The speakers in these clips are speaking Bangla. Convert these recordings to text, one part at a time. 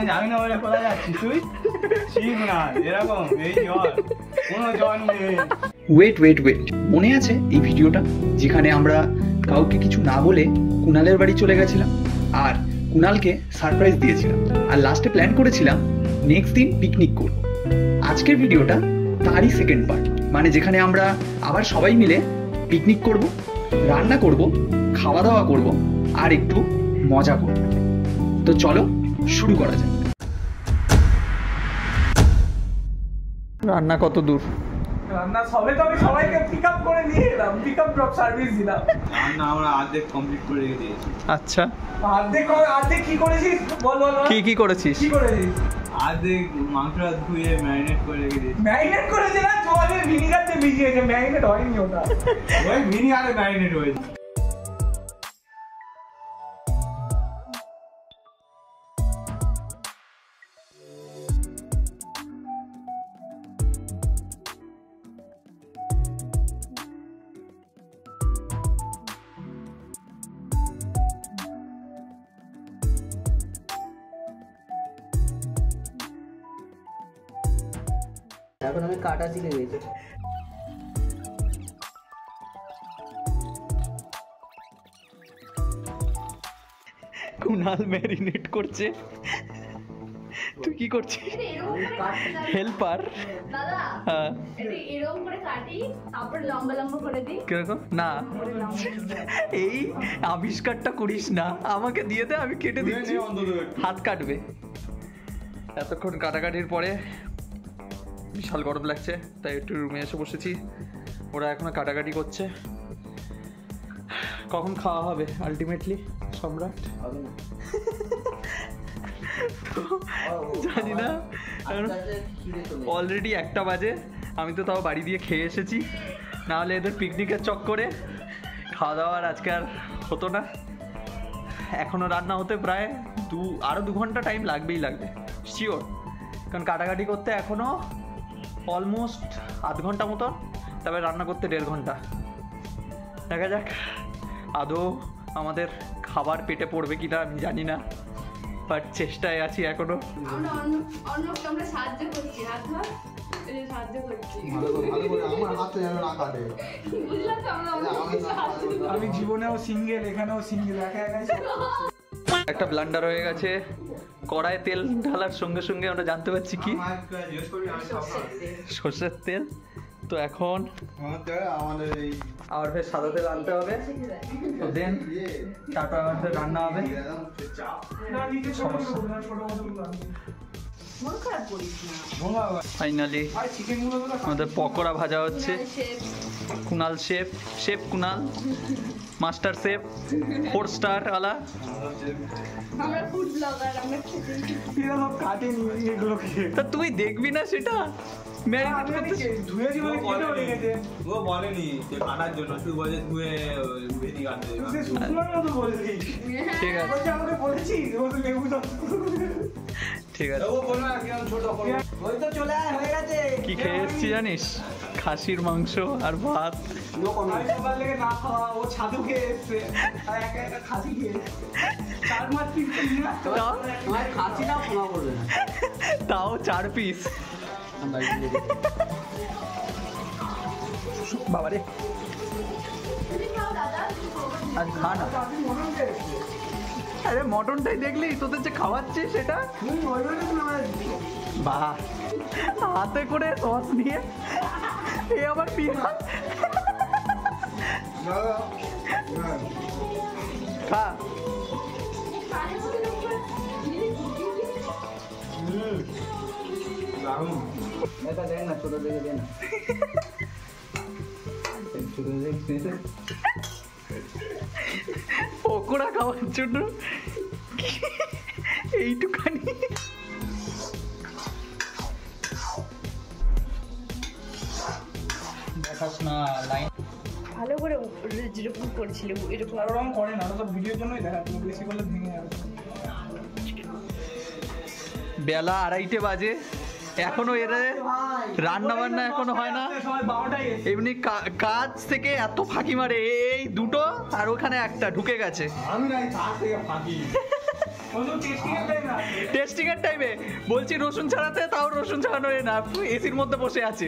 জানি না বলে কোথায় যাচ্ছিস তুই? ঠিক না এরকম এই জল কোনো জল নেই। ওয়েট ওয়েট ওয়েট, মনে আছে এই ভিডিওটা যেখানে আমরা কাউকে কিছু না বলে কুণালের বাড়ি চলে গেছিলাম আর কুণালকে সারপ্রাইজ দিয়েছিলাম আর লাস্টে প্ল্যান করেছিলাম নেক্সট দিন পিকনিক করব। আজকের ভিডিওটা তারই সেকেন্ড পার্ট, মানে যেখানে আমরা আবার সবাই মিলে পিকনিক করব, রান্না করব, খাওয়া দাওয়া করব আর একটু মজা করব। তো চলো শুরু করা যাক। রান্না কত দূর? রান্না সবে তো আমি সবাইকে পিক আপ করে নিয়ে এলাম, পিক আপ ড্রপ সার্ভিস দিলাম। রান্না আমরা অর্ধেক কমপ্লিট করে রেখে দিয়েছি। আচ্ছা, অর্ধেক কি করেছিস বল বল। কি করেছিস? কি করেছিস? অর্ধেক মাংসটা ধুয়ে ম্যারিনেট করে রেখে দিয়েছি। ম্যারিনেট করেছে না, জলে ভিনিগার দিয়ে ভিজিয়েছে, ম্যারিনেট হয়নি ওটা। ওই ভিনিগারে ম্যারিনেট হয়েছে। এখন আমি কাটা শিখে গেছি। কুণাল ম্যারিনেট করছে, তুই কি করছিস? হেল্পার। দাদা হ্যাঁ, এটা এরকম করে কাটি, তারপর লম্বা লম্বা করে দিই। কিরকম? না, এই আবিষ্কারটা করিস না, আমাকে দিয়ে দে, আমি কেটে দিচ্ছি। হাত কাটবে। এতক্ষণ কাটাকাটির পরে বিশাল গরম লাগছে, তাই একটু রুমে এসে বসেছি। ওরা এখনো কাটাকাটি করছে। কখন খাওয়া হবে আলটিমেটলি সম্রাট? জানি না, অলরেডি 1টা বাজে। আমি তো তাও বাড়ি দিয়ে খেয়ে এসেছি, নাহলে এদের পিকনিকের চক্করে খাওয়া দাওয়ার আজকে আর হতো না। এখনও রান্না হতে প্রায় আরও 2 ঘন্টা টাইম লাগবে শিওর, কারণ কাটাকাটি করতে এখনও অলমোস্ট আধ ঘন্টা মতো, তবে রান্না করতে 1.5 ঘন্টা। দেখা যাক আদৌ আমাদের খাবার পেটে পড়বে কিনা আমি জানি না, বাট চেষ্টায় আছি এখনো। আমরা সাহায্য করছি, হাত ধর, সাহায্য করছি। বুঝলাম তো, আমি জীবনেও সিঙ্গেল, এখানেও সিঙ্গেল, একা একাই। একটা ব্লান্ডার হয়ে গেছে। কড়াই তেল ঢালার সঙ্গে সঙ্গে আমরা জানতে পারছি কি সর্ষের তেল। তো এখন আবার ফের সাদা তেল আনতে হবে, তো দেন তারপর আবার ফের রান্না হবে। ফাইনালি আমাদের পকোড়া ভাজা হচ্ছে। Kunal chef Kunal, master chef 4 star ওয়ালা। আমরা ফুড ব্লগার, আমরা তা তুই দেখবি না সেটা? ও বলেনি যে কাটার জন্য, তুই বলে ধুয়ে ভিনিগার দিয়ে। ঠিক আছে, ঠিক আছে। কি খেয়ে এসছি জানিস? খাসির মাংস আর ভাত। তাও 4 পিস। বাবারে, আজ খা না। আরে মটনটাই দেখলি তোদের যে খাওয়াচ্ছে সেটা। বাহ, হাতে করে সস নিয়ে এ আবার পিঁয়াজ। খা। পকোড়া খাওয়ার জন্য এইটুখানি। দেখাস না লাইন ভালো করে যেরকম করছিল এরকম আর ওরকম করে না, ওরা সব ভিডিওর জন্যই দেখাচ্ছে, বেশি করলে ভেঙে যাবে। বেলা 2:30 বাজে, এখনো এরা রান্না বান্না এখনো হয় না। এমনি কাজ থেকে এত ফাঁকি মারে, এই 2টো আর ওখানে একটা ঢুকে গেছে। আমি নাই কাজ থেকে ফাঁকি। টেস্টিং এর টাইমে বলছি রসুন ছাড়াতে, তাও রসুন ছাড়ানো না, এসির মধ্যে বসে আছে,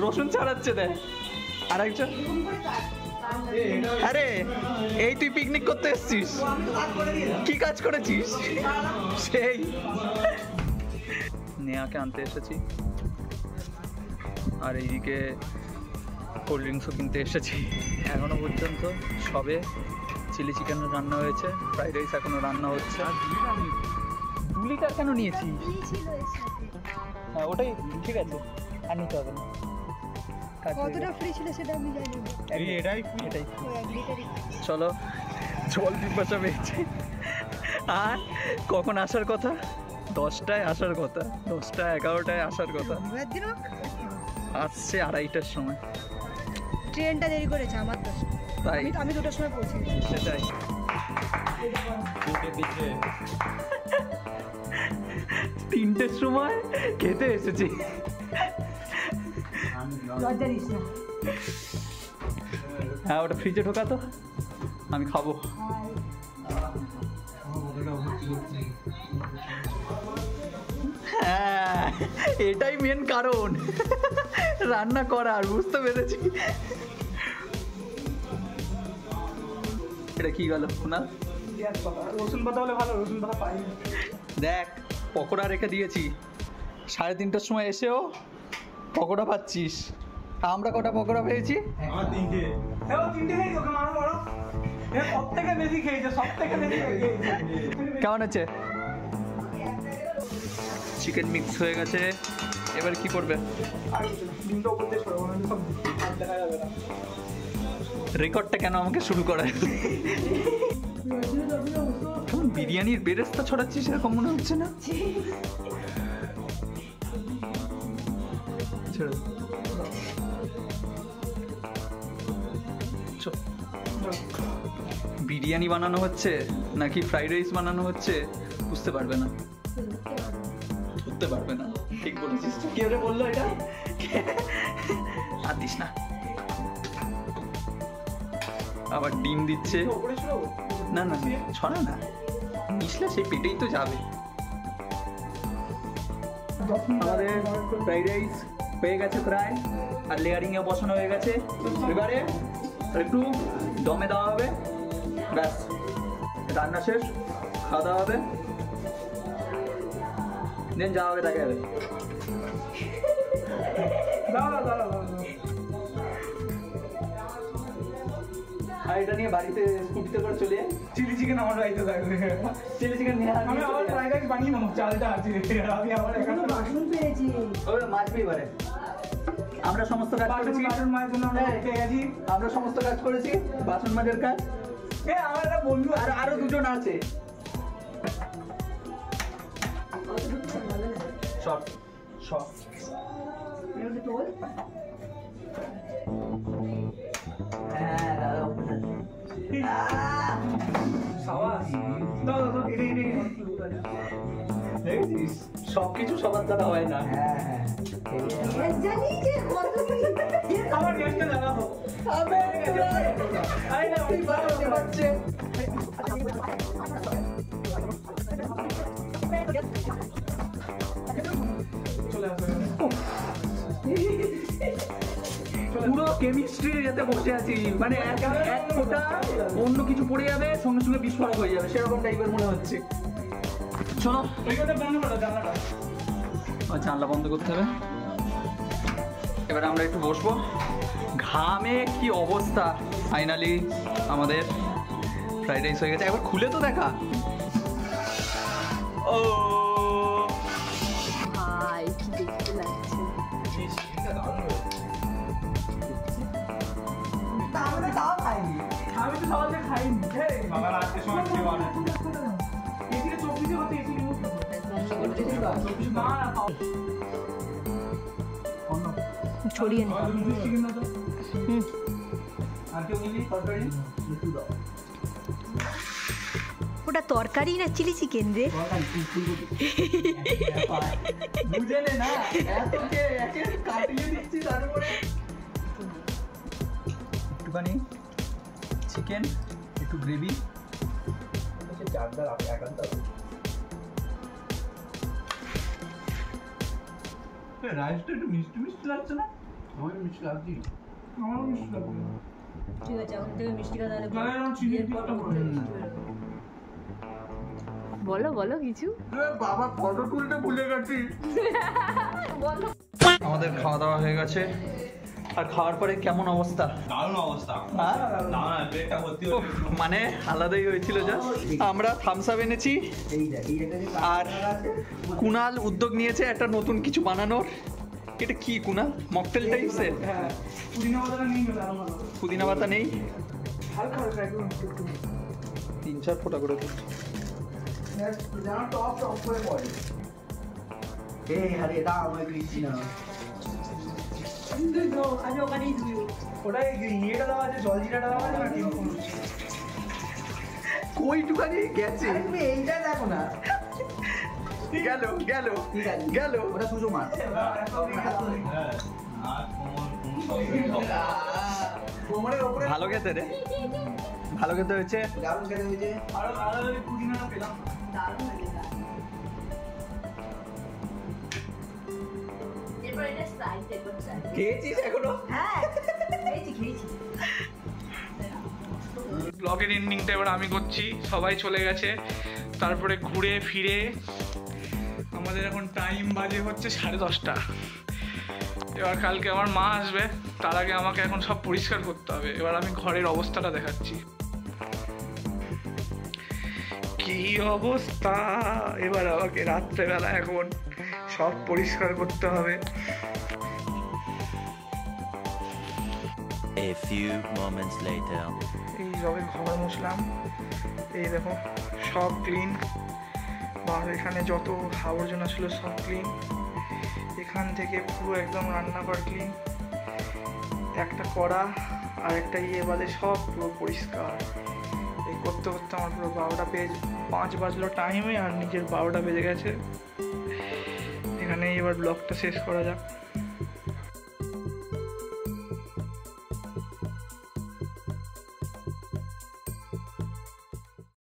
রসুন ছাড়াচ্ছে দেয়। আর একজন, আরে এই তুই পিকনিক করতে এসছিস, কি কাজ করেছিস? সেই নেহাকে আনতে এসেছি, আর এইদিকে কোল্ড ড্রিঙ্কসও কিনতে এসেছি। এখনো পর্যন্ত সবে চিলি চিকেন রান্না হয়েছে, ফ্রাইড রাইস এখনো রান্না হচ্ছে। আর 2 লিটার কেন নিয়েছি? হ্যাঁ ওটাই ঠিক আছে, আর নিতে হবে না। কতটা ফ্রি ছিল সেটা আমি জানি না। এটাই ওই 1 লিটারই। চলো, জল পিপাসা পেয়েছে। আর কখন আসার কথা? 10টায় আসার কথা, 10টা 11টায় আসার কথা, রবিবার দিনও আসছে 2:30টার সময়। ট্রেনটা দেরি করেছে আমার তো, তাই আমি 2টার সময় পৌঁছে সেটাই। 3টের সময় খেতে এসেছি। লজ্জা দিস না। হ্যাঁ ওটা ফ্রিজে ঢোকা তো, আমি খাবো। হ্যাঁ এটাই মেন কারণ রান্না করার, বুঝতে পেরেছি। এটা কি গেল না? রসুন পাতা হলে ভালো, রসুন পাতা পাই। দেখ পকোড়া রেখে দিয়েছি, 3:30টার সময় এসেও পকোড়া পাচ্ছিস। আমরা কটা পকোড়া পেয়েছি? আমার 3টে। হ্যাঁ ও 3টে খেয়েছি, ওকে মারো মারো। সব থেকে বেশি খেয়েছে, সব থেকে বেশি খেয়েছে। কেমন আছে? চিকেন মিক্স হয়ে গেছে, এবার কি করবে? ডিমটা উপর দিয়ে ছড়াবো, নাহলে সব হাত দেখা যাবে না। রেকর্ডটা কেন আমাকে শুরু করায়? কেমন বিরিয়ানির বেরেস্তা ছড়াচ্ছিস এরকম মনে হচ্ছে না? ছেড়ে দে। চল। বিরিয়ানি বানানো হচ্ছে নাকি ফ্রাইড রাইস বানানো হচ্ছে বুঝতে পারবে না, ধরতে পারবে না। ঠিক বলেছিস। কে ওরে বললো এটা? আর দিস না। আবার ডিম দিচ্ছে। উপরে ছড়াবো? না না ছড়া না, মিশলে সেই পেটেই তো যাবে। আমাদের ফ্রাইড রাইস হয়ে গেছে প্রায়, আর লেয়ারিং এ বসানো হয়ে গেছে। এবারে একটু দমে দেওয়া হবে, ব্যাস রান্না শেষ, খাওয়া দাওয়া হবে, দেন যাওয়া হবে, দেখা যাবে। দাঁড়া দাঁড়া দাঁড়া। আর এটা নিয়ে বাড়িতে স্কুটিতে করে চলে যাই। চিলি চিকেন আমার বাড়িতে থাকবে। চিলি চিকেন নিয়ে আমি আবার ফ্রাইড রাইস বানিয়ে নেবো, চালটা আছে। আমি আবার এখানে বাসন পেয়েছি। ওই মাছ এবারে আমরা সমস্ত কাজ করেছি, বাসন মায়ের জন্য আমরা পেয়ে গেছি। আমরা সমস্ত কাজ করেছি, বাসন মাজের কাজ। আমার একটা বন্ধু আর আরো 2জন আছে। সব সব হ্যাঁ দাদা সাবাস। দাও দাও দাও, এটাই এটাই। দেখছিস সবকিছু সবার দ্বারা হয় না। জানি যে কত আমার গ্যাসটা জ্বালাবো। আরে না, তুই বাড়াতে পারছে। চলে আসবে। পুরো কেমিস্ট্রি যাতে বসে আছি, মানে এক ফোঁটা অন্য কিছু পড়ে যাবে, সঙ্গে সঙ্গে বিস্ফোরক হয়ে যাবে, সেরকম টাইপের মনে হচ্ছে। চলো ওইখানে বন্ধ করো জানলাটা। জানলা বন্ধ করতে হবে। এবার আমরা একটু বসবো। ঘামে কি অবস্থা। ফাইনালি আমাদের ফ্রাইড রাইস হয়ে গেছে। একবার খুলে তো দেখা। ও ভাই কি দেখতে লাগছে। আমি তো সকাল থেকে খাইনি। বাবা রাতের সময় খেয়ে বানায়। এদিকে 24 হতে এসি রিমুভ করবো। না না খাও। ছড়িয়ে নে। চিকেন দাও তো। আর কেউ নিবি তরকারি? ওটা তরকারি না চিলি চিকেন রে? বুঝে নে না, এতকে একে কাটিয়ে দিচ্ছি, তারপরে একটুখানি চিকেন, একটু গ্রেভি, রাইসটা একটু মিষ্টি মিষ্টি লাগছে না? আমার মিষ্টি লাগছে। আমারও মিষ্টি লাগছে। ঠিক আছে এখন থেকে মিষ্টি খাওয়া তাহলে তাহলে এরকম চিনি বিয়ের পর দিতে হবে। মিষ্টি বেরোবে। বলো বলো কিছু বাবা ফটো তুলতে ভুলে গেছি। বলো। আমাদের খাওয়া দাওয়া হয়ে গেছে, আর খাওয়ার পরে কেমন অবস্থা? দারুণ অবস্থা। হ্যাঁ? দারুণ পেটটা ভর্তি উফ, মানে আলাদাই হয়েছিল জাস্ট। আমরা থামস আপ এনেছি, আর কুনাল উদ্যোগ নিয়েছে একটা নতুন কিছু বানানোর। এটা কি কুনাল, মকটেল টাইপসের? হ্যাঁ, পুদিনা পাতাটা নিয়ে গেলে আরো ভালো হবে। পুদিনা পাতা নেই, হালকা হালকা একদম একটু 3-4 ফোঁটা করে দিচ্ছি। যেন টপ টপ করে পড়ে। আরে দাও আমাকে দিচ্ছি না। আমি ওখানেই ধুই। ওটাই ইয়েটা দেওয়া আছে, জলজিরাটা দেওয়া আছে না ডিম কুমড়ো। কইটুখানি গেছে, আরে তুমি এইটা দেখো না। গেল গেল ঠিক আছে গেল। ওটা সুজো মার। হ্যাঁ আর কোমর কোমরের ওপরে ভালো খেতে রে, ভালো খেতে হয়েছে। দারুণ খেতে হয়েছে। আরো আরো যদি পুদিনাটা পেলাম। দারুণ হয়েছে, দারুণ। এরপর এটা ফ্রাই দেখো, ফ্রাই। খেয়েছিস এখনো? হ্যাঁ খেয়েছি ব্লগের এন্ডিংটা এবার আমি করছি, সবাই চলে গেছে। তারপরে ঘুরে ফিরে আমাদের এখন টাইম বাজে হচ্ছে 10:30। এবার কালকে আমার মা আসবে, তার আগে আমাকে এখন সব পরিষ্কার করতে হবে। এবার আমি ঘরের অবস্থাটা দেখাচ্ছি, কি অবস্থা। এবার আমাকে রাত্রেবেলা এখন সব পরিষ্কার করতে হবে। A few moments later. এই সবে ঘর মুছলাম, এই দেখো সব ক্লিন। বা এখানে যত আবর্জনা ছিল সব ক্লিন। এখান থেকে পুরো একদম রান্নাঘর ক্লিন। একটা কড়া আর একটা ইয়ে বাদে সব পুরো পরিষ্কার। এই করতে করতে আমার পুরো 5 বাজলো টাইমে, আর নিজের 12টা বেজে গেছে। এখানে এবার ব্লগটা শেষ করা যাক।